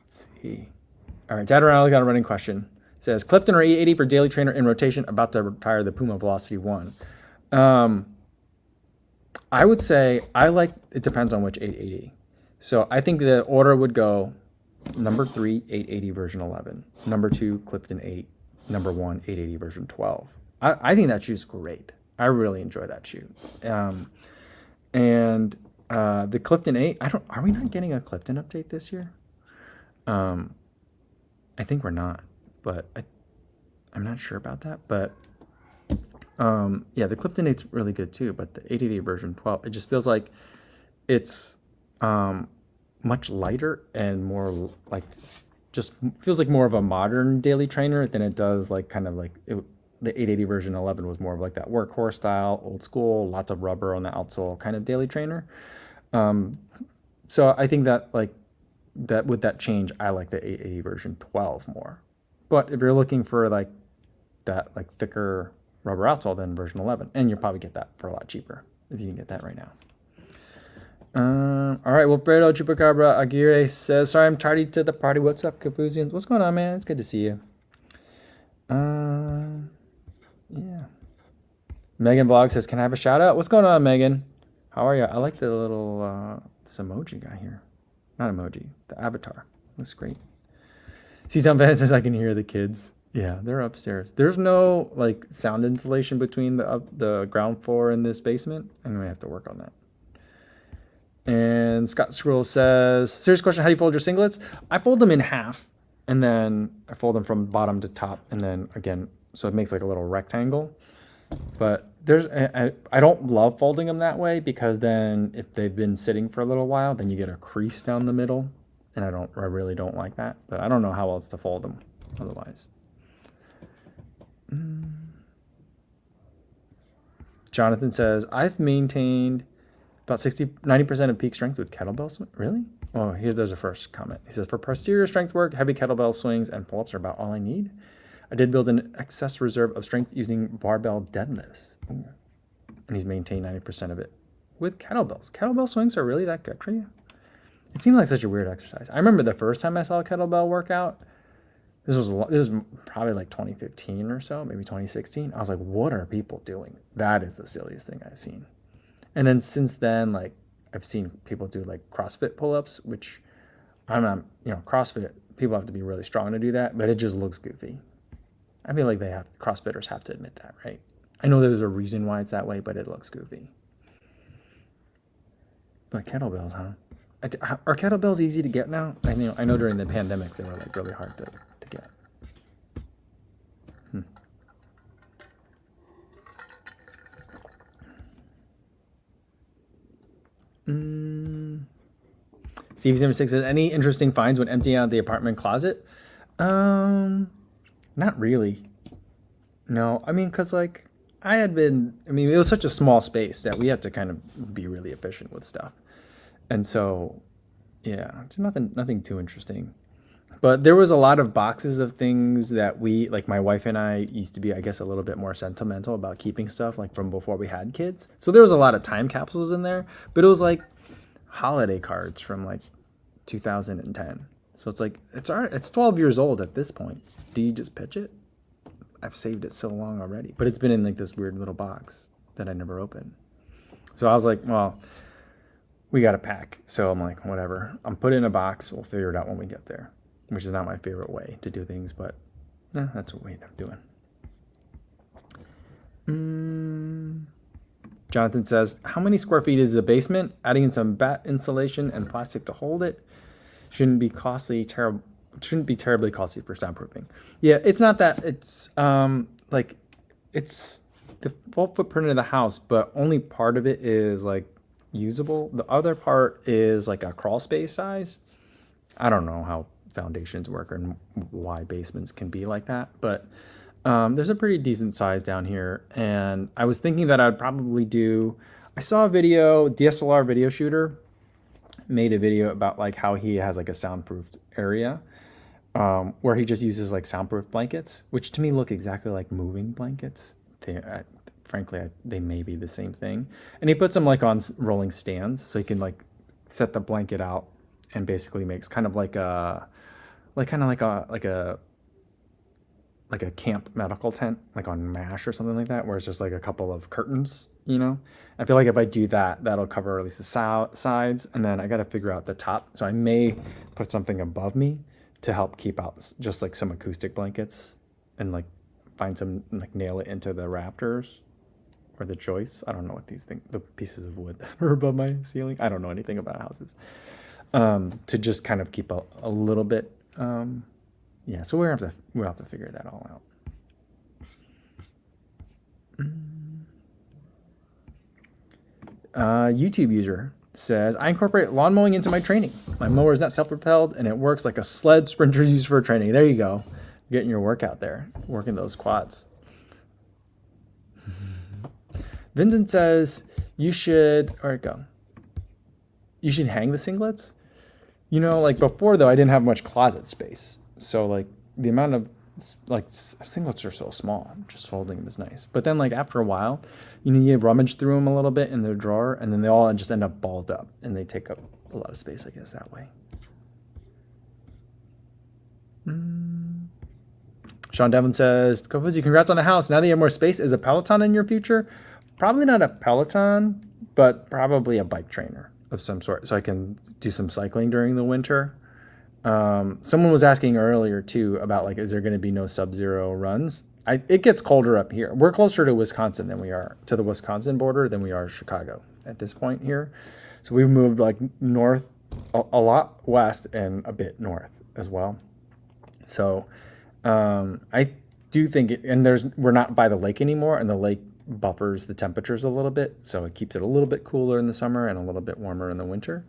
Let's see. All right, Dad Ronaldo got a running question. It says, Clifton or 880 for daily trainer in rotation, about to retire the Puma Velocity 1. I would say it depends on which 880. So I think the order would go number 3, 880 version 11, number 2, Clifton 8, number 1, 880 version 12. I think that shoe's great. I really enjoy that shoe. And the Clifton 8, are we not getting a Clifton update this year? I think we're not, but I'm not sure about that. But yeah, the Clifton 8's really good too, but the 880 version 12, it just feels like it's much lighter and more like, just feels like more of a modern daily trainer than it does like kind of like the 880 version 11 was more of like that workhorse style, old school, lots of rubber on the outsole kind of daily trainer. So I think that with that change, I like the 880 version 12 more. But if you're looking for like that like thicker rubber outsole, then version 11, and you'll probably get that for a lot cheaper if you can get that right now. All right, Wilfredo Chupacabra Aguirre says, "Sorry, I'm tardy to the party. What's up, Capuzians? What's going on, man? It's good to see you." Yeah. Megan Vlog says, "Can I have a shout out?" What's going on, Megan? How are you? I like the little this emoji guy here. Not emoji, the avatar. Looks great. C-Town Van says, "I can hear the kids." Yeah, they're upstairs. There's no like sound insulation between the ground floor and this basement, and we have to work on that. And Scott Scroll says, "Serious question, how do you fold your singlets?" I fold them in half, and then I fold them from bottom to top, and then again, so it makes like a little rectangle. But I don't love folding them that way, because then if they've been sitting for a little while, then you get a crease down the middle, and I really don't like that. But I don't know how else to fold them otherwise. Jonathan says, "I've maintained about 90% of peak strength with kettlebell swing." Really? Oh, there's a first comment. He says, "For posterior strength work, heavy kettlebell swings and pull-ups are about all I need. I did build an excess reserve of strength using barbell deadlifts." Ooh. And he's maintained 90% of it with kettlebells. Kettlebell swings are really that good for you? It seems like such a weird exercise. I remember the first time I saw a kettlebell workout, this was probably like 2015 or so, maybe 2016. I was like, what are people doing? That is the silliest thing I've seen. And then since then, like, I've seen people do like CrossFit pull-ups, which I'm not, CrossFit, people have to be really strong to do that, but it just looks goofy. I feel like CrossFitters have to admit that, right? I know there's a reason why it's that way, but it looks goofy. But kettlebells, huh? Are kettlebells easy to get now? I know during the pandemic they were like really hard to get. Steve06 says, "Any interesting finds when emptying out the apartment closet?" Not really. No, I mean, because like I had been, I mean, it was such a small space that we had to kind of be really efficient with stuff. And so, yeah, nothing too interesting. But there was a lot of boxes of things that we, like my wife and I used to be, I guess, a little bit more sentimental about keeping stuff like from before we had kids. So there was a lot of time capsules in there, but it was like holiday cards from like 2010. So it's like, it's 12 years old at this point. Do you just pitch it? I've saved it so long already, but it's been in like this weird little box that I never opened. So I was like, well, we got to pack. So I'm like, whatever. I'm put it in a box. We'll figure it out when we get there, which is not my favorite way to do things, but that's what we end up doing. Jonathan says, how many square feet is the basement? Adding in some bat insulation and plastic to hold it shouldn't be terribly costly for soundproofing. Yeah, it's not that. It's like it's the full footprint of the house, but only part of it is like usable. The other part is like a crawl space size. I don't know how foundations work and why basements can be like that, but there's a pretty decent size down here. And I was thinking that I'd probably I saw a video, DSLR video shooter made a video about like how he has like a soundproofed area where he just uses like soundproof blankets, which to me look exactly like moving blankets. Frankly, they may be the same thing. And he puts them like on rolling stands so he can like set the blanket out and basically makes kind of like a camp medical tent, like on MASH or something like that, where it's just like a couple of curtains, you know? I feel like if I do that, that'll cover at least the sides, and then I got to figure out the top. So I may put something above me to help keep out just like some acoustic blankets and like find some, like nail it into the rafters or the joists. I don't know what these things, the pieces of wood that are above my ceiling. I don't know anything about houses. To just kind of keep a little bit, yeah, so we'll have to figure that all out. YouTube user says, I incorporate lawn mowing into my training. My mower is not self-propelled and it works like a sled sprinters use for training. There you go. Getting your workout there, working those quads. Vincent says, where'd it go? You should hang the singlets. You know, like before though, I didn't have much closet space. So like the amount of like singlets are so small, just folding them is nice. But then like after a while, you rummage through them a little bit in the drawer and then they all just end up balled up and they take up a lot of space, I guess, that way. Sean Devlin says, Kofuzi, congrats on the house. Now that you have more space, is a Peloton in your future? Probably not a Peloton, but probably a bike trainer of some sort. So I can do some cycling during the winter. Someone was asking earlier too about like, is there going to be no sub-zero runs? It gets colder up here. We're closer to Wisconsin than we are to the Wisconsin border than we are Chicago at this point here. So we've moved like north, a lot west and a bit north as well. So I do think we're not by the lake anymore, and the lake buffers the temperatures a little bit. So it keeps it a little bit cooler in the summer and a little bit warmer in the winter.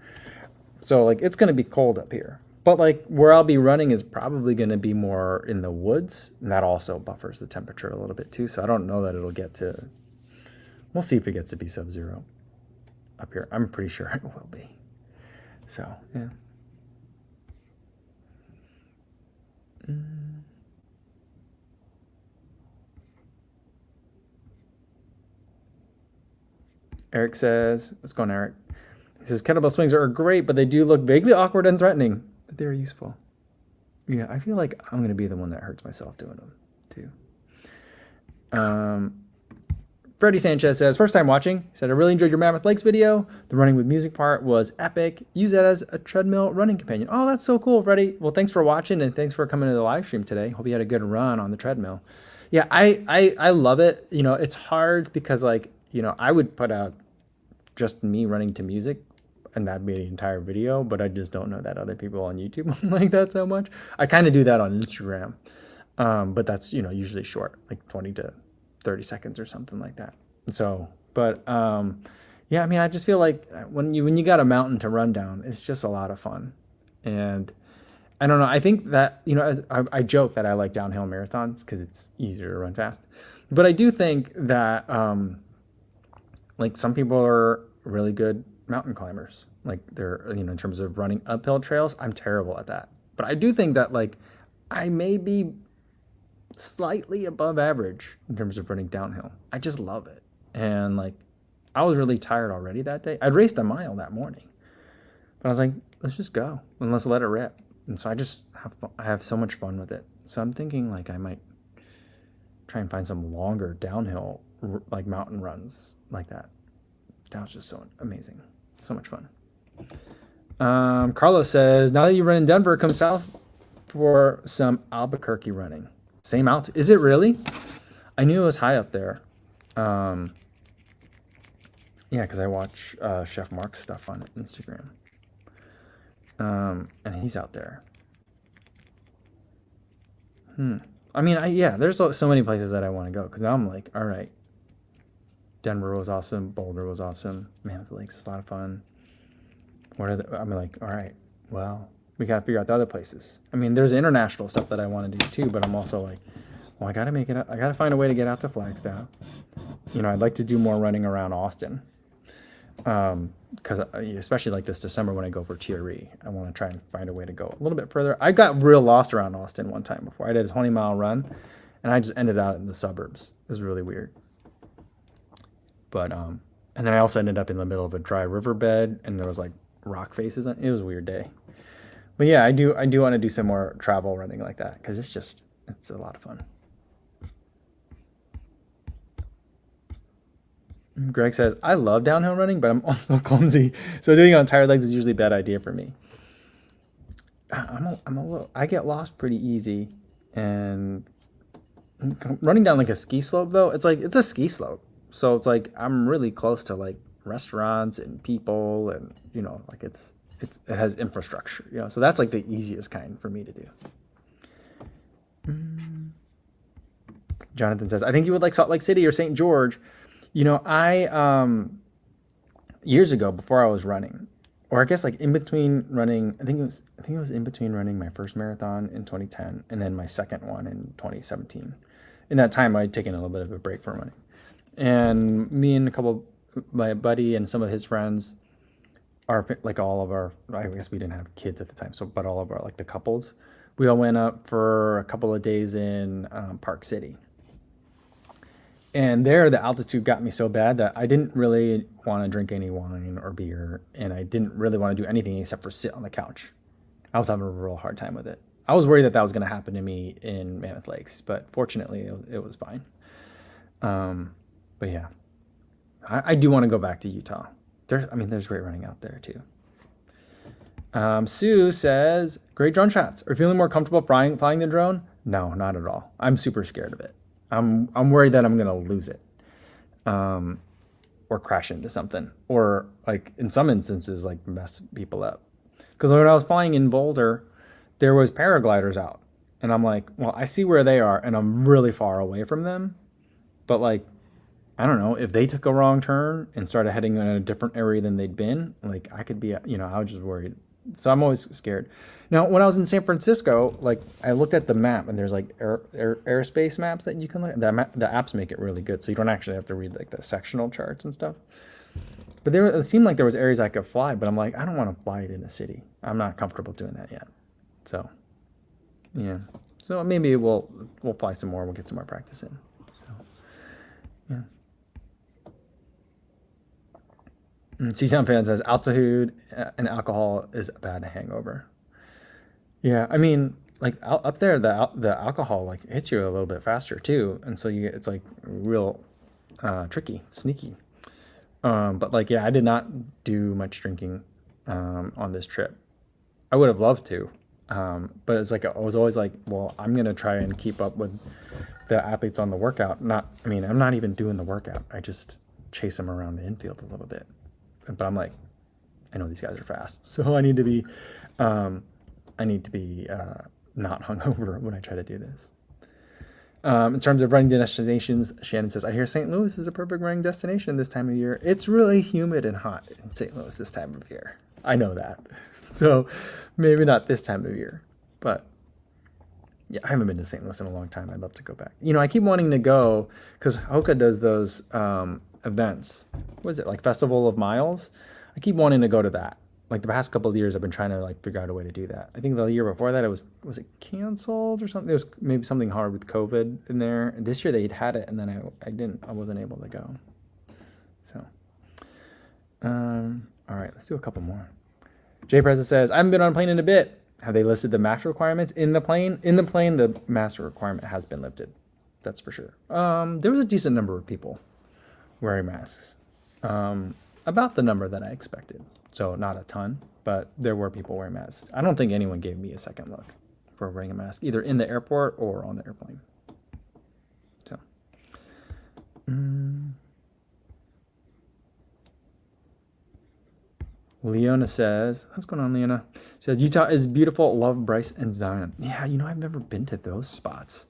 So like, it's going to be cold up here. But like where I'll be running is probably going to be more in the woods, and that also buffers the temperature a little bit too. So I don't know that it'll we'll see if it gets to be sub-zero up here. I'm pretty sure it will be. So, yeah. Eric says, what's going on, Eric? He says, kettlebell swings are great, but they do look vaguely awkward and threatening, but they're useful. Yeah, I feel like I'm going to be the one that hurts myself doing them, too. Freddie Sanchez says, first time watching. He said, I really enjoyed your Mammoth Lakes video. The running with music part was epic. Use that as a treadmill running companion. Oh, that's so cool, Freddie. Well, thanks for watching, and thanks for coming to the live stream today. Hope you had a good run on the treadmill. Yeah, I love it. You know, it's hard because, like, you know, I would put out just me running to music, and that'd be the entire video, but I just don't know that other people on YouTube like that so much. I kind of do that on Instagram, but that's, you know, usually short, like 20 to 30 seconds or something like that. So, but yeah, I mean, I just feel like when you got a mountain to run down, it's just a lot of fun. And I don't know. I think that, as I joke that I like downhill marathons because it's easier to run fast. But I do think that, like, some people are really good mountain climbers. Like, they're, in terms of running uphill trails, I'm terrible at that. But I do think that, like, I may be slightly above average in terms of running downhill. I just love it. And, like, I was really tired already that day. I'd raced a mile that morning. But I was like, let's just go and let's let it rip. And so I have so much fun with it. So I'm thinking, like, I might try and find some longer downhill, like, mountain runs like that. That was just so amazing. So much fun. Carlos says, now that you run in Denver, come south for some Albuquerque running. Same altitude. Is it really? I knew it was high up there. Yeah, because I watch Chef Mark's stuff on Instagram. And he's out there. I mean, there's so many places that I want to go because now I'm like, all right, Denver was awesome, Boulder was awesome, Mammoth Lakes is a lot of fun. I'm like, all right, well, we got to figure out the other places. I mean, there's international stuff that I want to do too, but I'm also like, well, I got to make it up. I got to find a way to get out to Flagstaff. I'd like to do more running around Austin. Because especially like this December when I go for TRE, I want to try and find a way to go a little bit further. I got real lost around Austin one time before. I did a 20-mile run, and I just ended out in the suburbs. It was really weird. But and then I also ended up in the middle of a dry riverbed, and there was like rock faces. It was a weird day. But yeah, I do want to do some more travel running like that because it's a lot of fun. Greg says, I love downhill running, but I'm also clumsy. So doing it on tired legs is usually a bad idea for me. I get lost pretty easy. And running down like a ski slope though, it's a ski slope. So it's like, I'm really close to like restaurants and people and, like it has infrastructure, so that's like the easiest kind for me to do. Jonathan says, I think you would like Salt Lake City or St. George. I years ago before I was running, or I guess like in between running, I think it was in between running my first marathon in 2010 and then my second one in 2017. In that time, I'd taken a little bit of a break from running, and me and my buddy and some of his friends are like all of our. I guess we didn't have kids at the time, but all of our like the couples, we all went up for a couple of days in Park City. And there, the altitude got me so bad that I didn't really want to drink any wine or beer, and I didn't really want to do anything except for sit on the couch. I was having a real hard time with it. I was worried that was going to happen to me in Mammoth Lakes, but fortunately, it was fine. But yeah, I do want to go back to Utah. There's great running out there too. Sue says, great drone shots. Are you feeling more comfortable flying the drone? No, not at all. I'm super scared of it. I'm worried that I'm gonna lose it, or crash into something, or like in some instances like mess people up. Because when I was flying in Boulder, there was paragliders out, and I'm like, well, I see where they are, and I'm really far away from them. But like, I don't know if they took a wrong turn and started heading in a different area than they'd been. Like I could be, I was just worried. So I'm always scared. Now, when I was in San Francisco, like I looked at the map, and there's like airspace maps that you can look at. The apps make it really good, so you don't actually have to read like the sectional charts and stuff. But it seemed like there was areas I could fly, but I'm like, I don't want to fly it in the city. I'm not comfortable doing that yet. So, yeah. So maybe we'll fly some more. We'll get some more practice in. So, yeah. C-Town fan says altitude and alcohol is a bad hangover. Yeah, I mean, like up there, the alcohol like hits you a little bit faster too, and so it's like real tricky, sneaky. But like, yeah, I did not do much drinking on this trip. I would have loved to, but it's like I was always like, well, I'm gonna try and keep up with the athletes on the workout. I'm not even doing the workout. I just chase them around the infield a little bit. But I'm like, I know these guys are fast, so I need to be not hungover when I try to do this. In terms of running destinations, Shannon says, I hear St. Louis is a perfect running destination this time of year. It's really humid and hot in St. Louis this time of year. I know that. So maybe not this time of year. But yeah, I haven't been to St. Louis in a long time. I'd love to go back. You know, I keep wanting to go because Hoka does those events. What is it, like Festival of Miles? I keep wanting to go to that. Like the past couple of years, I've been trying to like figure out a way to do that. I think the year before that, was it canceled or something? There was maybe something hard with COVID in there. And this year they had it, and then I wasn't able to go. So, all right, let's do a couple more. Jay Preza says, I haven't been on a plane in a bit. Have they listed the mask requirements in the plane? In the plane, the mask requirement has been lifted. That's for sure. There was a decent number of people wearing masks. About the number that I expected. So not a ton, but there were people wearing masks. I don't think anyone gave me a second look for wearing a mask, either in the airport or on the airplane. So, Leona says, what's going on, Leona? She says, Utah is beautiful. Love Bryce and Zion. Yeah, you know, I've never been to those spots.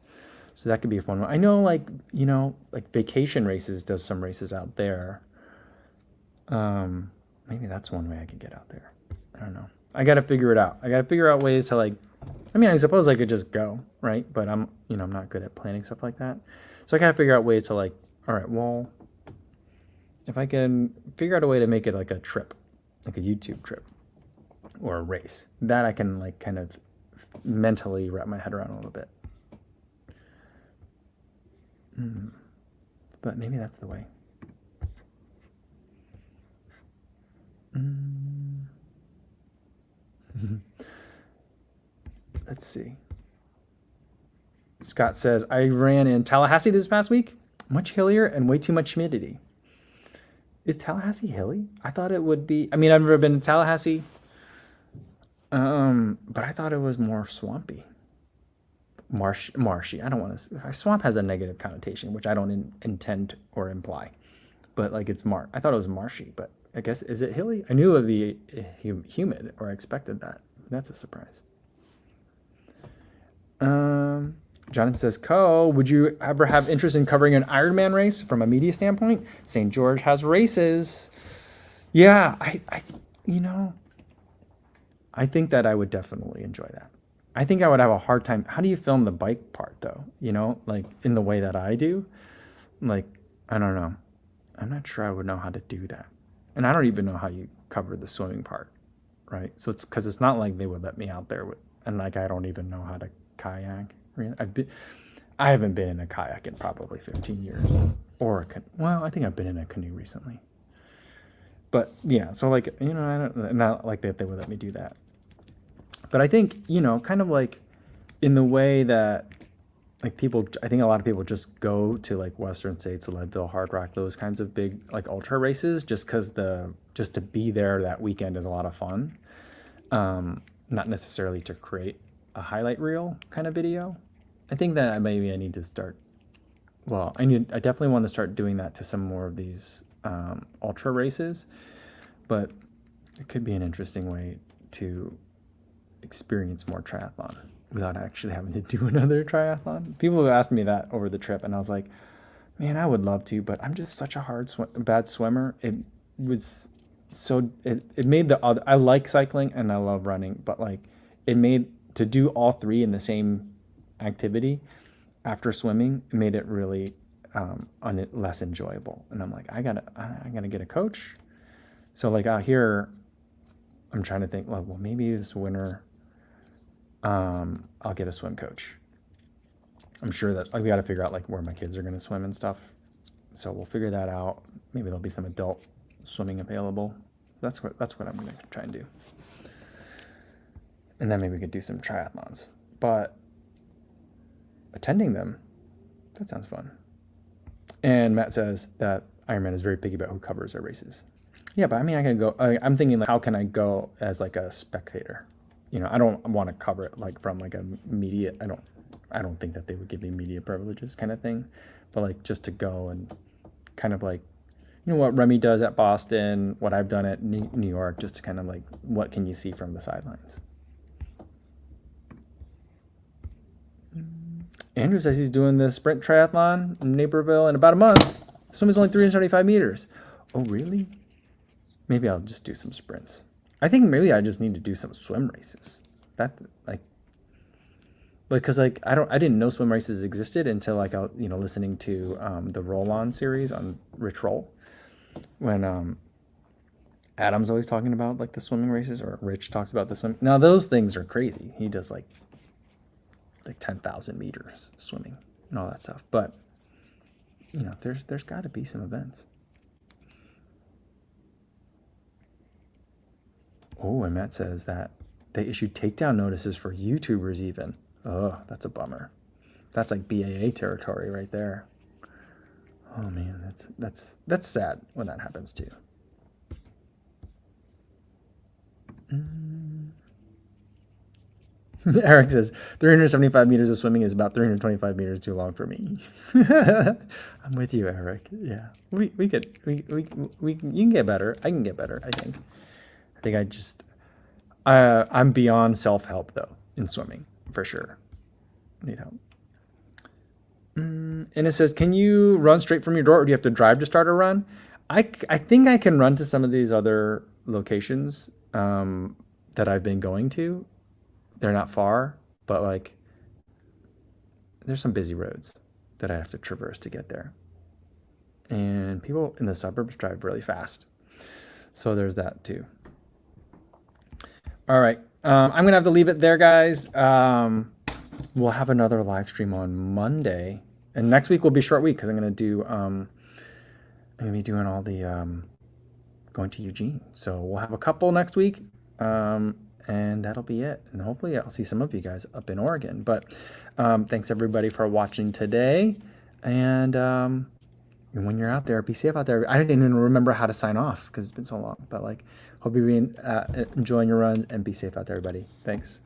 So that could be a fun one. I know, like, you know, like Vacation Races does some races out there. Maybe that's one way I could get out there. I don't know. I got to figure it out. I got to figure out ways to, like, I mean, I suppose I could just go, right? But I'm not good at planning stuff like that. So I got to figure out ways to, like, all right, well, if I can figure out a way to make it like a trip, like a YouTube trip or a race, that I can, like, kind of mentally wrap my head around a little bit. But maybe that's the way. Let's see. Scott says, I ran in Tallahassee this past week. Much hillier and way too much humidity. Is Tallahassee hilly? I thought it would be. I mean, I've never been to Tallahassee. But I thought it was more swampy. Marshy. I don't want to. Swamp has a negative connotation, which I don't intend or imply. But like it's I thought it was marshy, but I guess, is it hilly? I knew it would be humid, or I expected that. That's a surprise. Jonathan says, would you ever have interest in covering an Ironman race from a media standpoint? St. George has races. Yeah, I think that I would definitely enjoy that. I think I would have a hard time. How do you film the bike part, though? You know, like in the way that I do? Like, I don't know. I'm not sure I would know how to do that. And I don't even know how you cover the swimming part, right? So it's because it's not like they would let me out there and like I don't even know how to kayak. I haven't been in a kayak in probably 15 years. I think I've been in a canoe recently. But yeah, so like, you know, not like that they would let me do that. But I think, you know, kind of like in the way that like I think a lot of people just go to like Western States, Leadville, Hard Rock, those kinds of big like ultra races just because just to be there that weekend is a lot of fun. Not necessarily to create a highlight reel kind of video. I think that maybe I need to start. Well, I definitely want to start doing that to some more of these ultra races, but it could be an interesting way to experience more triathlon without actually having to do another triathlon. People have asked me that over the trip, and I was like, man, I would love to, but I'm just such a bad swimmer. It was so, it made I like cycling and I love running, but like it made, to do all three in the same activity after swimming, it made it really less enjoyable. And I'm like, I gotta get a coach. So like out here, I'm trying to think, like, well, maybe this winter, I'll get a swim coach. I'm sure that we got to figure out like where my kids are going to swim and stuff. So we'll figure that out. Maybe there'll be some adult swimming available. That's what I'm going to try and do. And then maybe we could do some triathlons. But attending them, that sounds fun. And Matt says that Ironman is very picky about who covers their races. Yeah, but I mean, I can go. I'm thinking like, how can I go as like a spectator? You know, I don't want to cover it like from like a media. I don't think that they would give me media privileges kind of thing, but like just to go and kind of like, you know, what Remy does at Boston, what I've done at New York, just to kind of like, what can you see from the sidelines? Andrew says he's doing the sprint triathlon in Naperville in about a month. This one is only 375 meters. Oh, really? Maybe I'll just do some sprints. I think maybe I just need to do some swim races. That like, because like I didn't know swim races existed until like I listening to the Roll On series on Rich Roll, when Adam's always talking about like the swimming races, or Rich talks about the swim. Now those things are crazy. He does like 10,000 meters swimming and all that stuff. But there's got to be some events. Oh, and Matt says that they issued takedown notices for YouTubers even. Oh, that's a bummer. That's like BAA territory right there. Oh man, that's sad when that happens too. Eric says 375 meters of swimming is about 325 meters too long for me. I'm with you, Eric. Yeah, we you can get better. I can get better. I think I'm beyond self-help though in swimming for sure. Need help. And it says, can you run straight from your door, or do you have to drive to start a run? I think I can run to some of these other locations that I've been going to. They're not far, but like there's some busy roads that I have to traverse to get there. And people in the suburbs drive really fast. So there's that too. All right. I'm going to have to leave it there, guys. We'll have another live stream on Monday. And next week will be a short week because I'm going to do, I'm going to be doing all the, going to Eugene. So we'll have a couple next week. And that'll be it. And hopefully I'll see some of you guys up in Oregon. But thanks everybody for watching today. And when you're out there, be safe out there. I didn't even remember how to sign off because it's been so long. But like, hope you're enjoying your runs and be safe out there, everybody. Thanks.